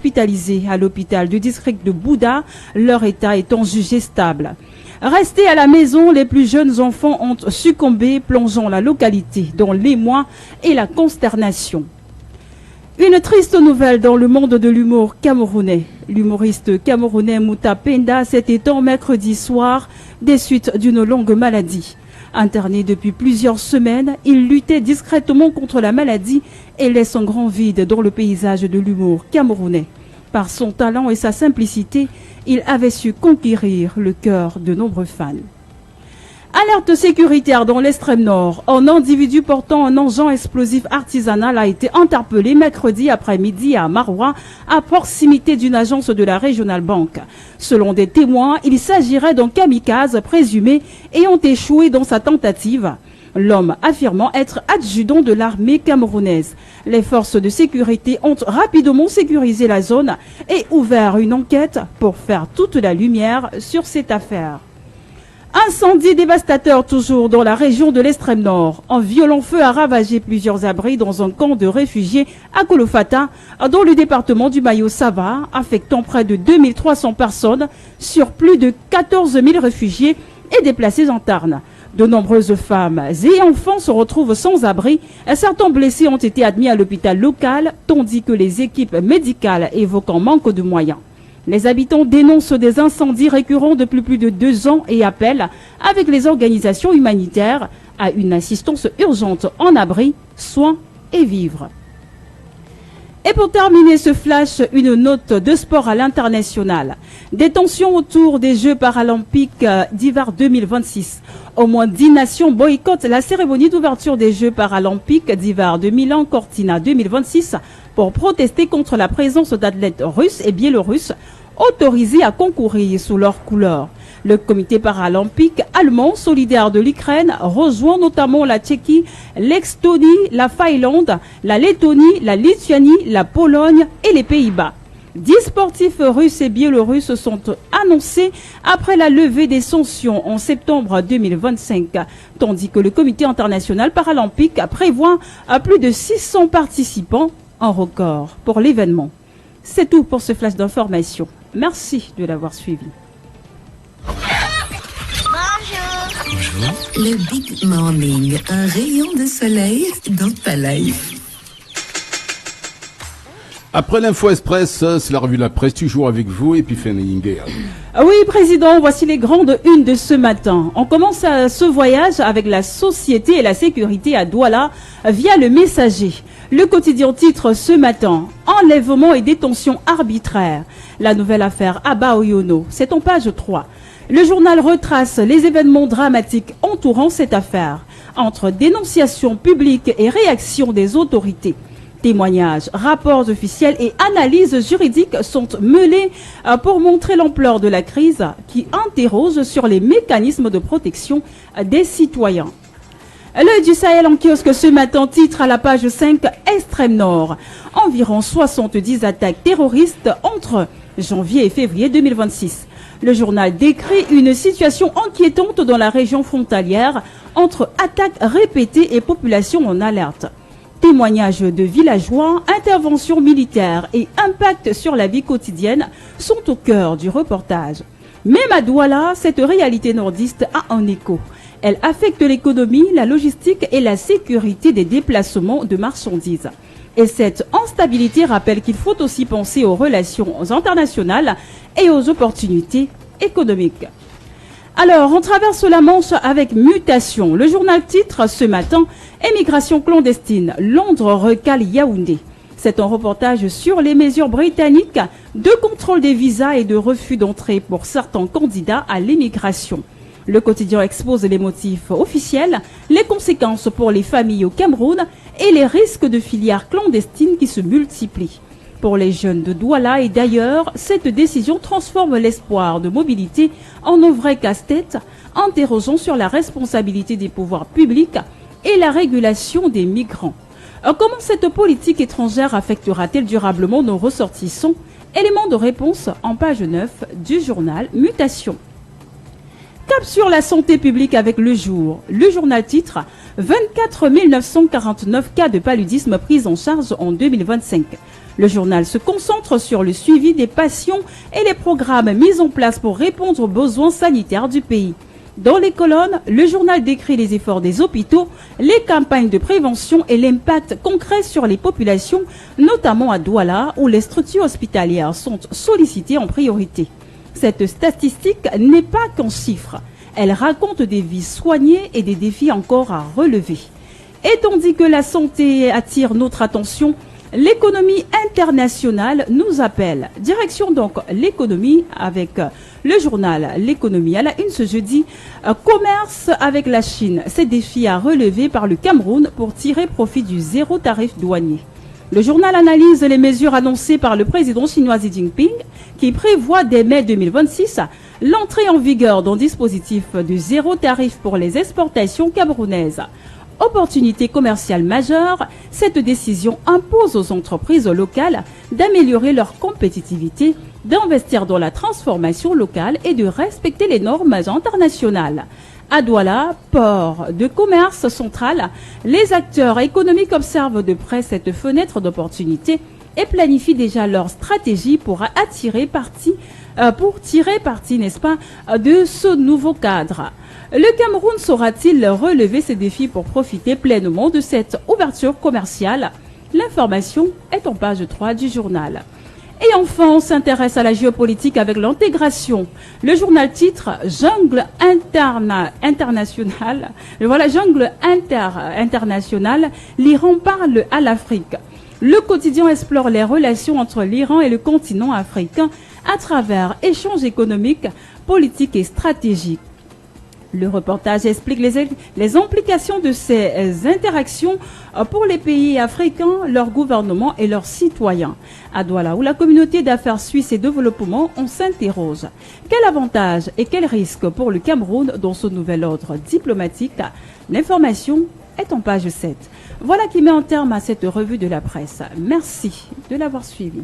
hospitalisés à l'hôpital du district de Bouda, leur état étant jugé stable. Restés à la maison, les plus jeunes enfants ont succombé, plongeant la localité dans l'émoi et la consternation. Une triste nouvelle dans le monde de l'humour camerounais. L'humoriste camerounais Mouta Penda s'est éteint mercredi soir des suites d'une longue maladie. Interné depuis plusieurs semaines, il luttait discrètement contre la maladie et laisse un grand vide dans le paysage de l'humour camerounais. Par son talent et sa simplicité, il avait su conquérir le cœur de nombreux fans. Alerte sécuritaire dans l'extrême nord. Un individu portant un engin explosif artisanal a été interpellé mercredi après-midi à Maroua, à proximité d'une agence de la Regional Bank. Selon des témoins, il s'agirait d'un kamikaze présumé ayant échoué dans sa tentative. L'homme affirmant être adjudant de l'armée camerounaise. Les forces de sécurité ont rapidement sécurisé la zone et ouvert une enquête pour faire toute la lumière sur cette affaire. Incendie dévastateur toujours dans la région de l'extrême nord. Un violent feu a ravagé plusieurs abris dans un camp de réfugiés à Kolofata, dans le département du Mayo-Sava, affectant près de 2300 personnes sur plus de 14 000 réfugiés et déplacés en Tarn. De nombreuses femmes et enfants se retrouvent sans abri. Certains blessés ont été admis à l'hôpital local, tandis que les équipes médicales évoquent un manque de moyens. Les habitants dénoncent des incendies récurrents depuis plus de 2 ans et appellent, avec les organisations humanitaires, à une assistance urgente en abri, soins et vivres. Et pour terminer ce flash, une note de sport à l'international. Des tensions autour des Jeux paralympiques d'hiver 2026. Au moins 10 nations boycottent la cérémonie d'ouverture des Jeux paralympiques d'hiver de Milan Cortina 2026 pour protester contre la présence d'athlètes russes et biélorusses autorisés à concourir sous leurs couleurs. Le comité paralympique allemand solidaire de l'Ukraine rejoint notamment la Tchéquie, l'Estonie, la Finlande, la Lettonie, la Lituanie, la Pologne et les Pays-Bas. 10 sportifs russes et biélorusses sont annoncés après la levée des sanctions en septembre 2025, tandis que le comité international paralympique prévoit plus de 600 participants, un record pour l'événement. C'est tout pour ce flash d'information. Merci de l'avoir suivi. Bonjour. Le Big Morning, un rayon de soleil dans ta life. Après l'Info Express, c'est la revue de la presse, toujours avec vous, Epiphanie Inger. Oui, Président, voici les grandes unes de ce matin. On commence ce voyage avec la société et la sécurité à Douala via le Messager. Le quotidien titre ce matin, enlèvement et détention arbitraire. La nouvelle affaire Abba Oyono, c'est en page 3. Le journal retrace les événements dramatiques entourant cette affaire, entre dénonciation publique et réaction des autorités. Témoignages, rapports officiels et analyses juridiques sont mêlés pour montrer l'ampleur de la crise qui interroge sur les mécanismes de protection des citoyens. L'œil du Sahel en kiosque ce matin titre à la page 5 Extrême Nord. Environ 70 attaques terroristes entre janvier et février 2026. Le journal décrit une situation inquiétante dans la région frontalière entre attaques répétées et population en alerte. Témoignages de villageois, interventions militaires et impact sur la vie quotidienne sont au cœur du reportage. Même à Douala, cette réalité nordiste a un écho. Elle affecte l'économie, la logistique et la sécurité des déplacements de marchandises. Et cette instabilité rappelle qu'il faut aussi penser aux relations internationales et aux opportunités économiques. Alors, on traverse la Manche avec mutation. Le journal titre ce matin « Émigration clandestine, Londres recale Yaoundé ». C'est un reportage sur les mesures britanniques de contrôle des visas et de refus d'entrée pour certains candidats à l'immigration. Le quotidien expose les motifs officiels, les conséquences pour les familles au Cameroun et les risques de filières clandestines qui se multiplient. Pour les jeunes de Douala et d'ailleurs, cette décision transforme l'espoir de mobilité en un vrai casse-tête, interrogeant sur la responsabilité des pouvoirs publics et la régulation des migrants. Comment cette politique étrangère affectera-t-elle durablement nos ressortissants? Élément de réponse en page 9 du journal Mutation. Cap sur la santé publique avec Le Jour. Le journal titre « 24 949 cas de paludisme pris en charge en 2025 ». Le journal se concentre sur le suivi des patients et les programmes mis en place pour répondre aux besoins sanitaires du pays. Dans les colonnes, le journal décrit les efforts des hôpitaux, les campagnes de prévention et l'impact concret sur les populations, notamment à Douala, où les structures hospitalières sont sollicitées en priorité. Cette statistique n'est pas qu'en chiffres. Elle raconte des vies soignées et des défis encore à relever. Et tandis que la santé attire notre attention, l'économie internationale nous appelle. Direction donc l'économie avec le journal L'économie à la une ce jeudi. Commerce avec la Chine, ces défis à relever par le Cameroun pour tirer profit du zéro tarif douanier. Le journal analyse les mesures annoncées par le président chinois Xi Jinping qui prévoit dès mai 2026 l'entrée en vigueur d'un dispositif de zéro tarif pour les exportations camerounaises. Opportunité commerciale majeure, cette décision impose aux entreprises locales d'améliorer leur compétitivité, d'investir dans la transformation locale et de respecter les normes internationales. À Douala, port de commerce central, les acteurs économiques observent de près cette fenêtre d'opportunité et planifient déjà leur stratégie pour tirer parti, n'est-ce pas, de ce nouveau cadre. Le Cameroun saura-t-il relever ses défis pour profiter pleinement de cette ouverture commerciale? L'information est en page 3 du journal. Et enfin, on s'intéresse à la géopolitique avec l'intégration. Le journal titre Jungle internationale. Voilà, jungle internationale. L'Iran parle à l'Afrique. Le quotidien explore les relations entre l'Iran et le continent africain à travers échanges économiques, politiques et stratégiques. Le reportage explique les implications de ces interactions pour les pays africains, leurs gouvernements et leurs citoyens. À Douala, où la communauté d'affaires suisse et développement, on s'interroge. Quel avantage et quel risque pour le Cameroun dans ce nouvel ordre diplomatique? L'information est en page 7. Voilà qui met un terme à cette revue de la presse. Merci de l'avoir suivi.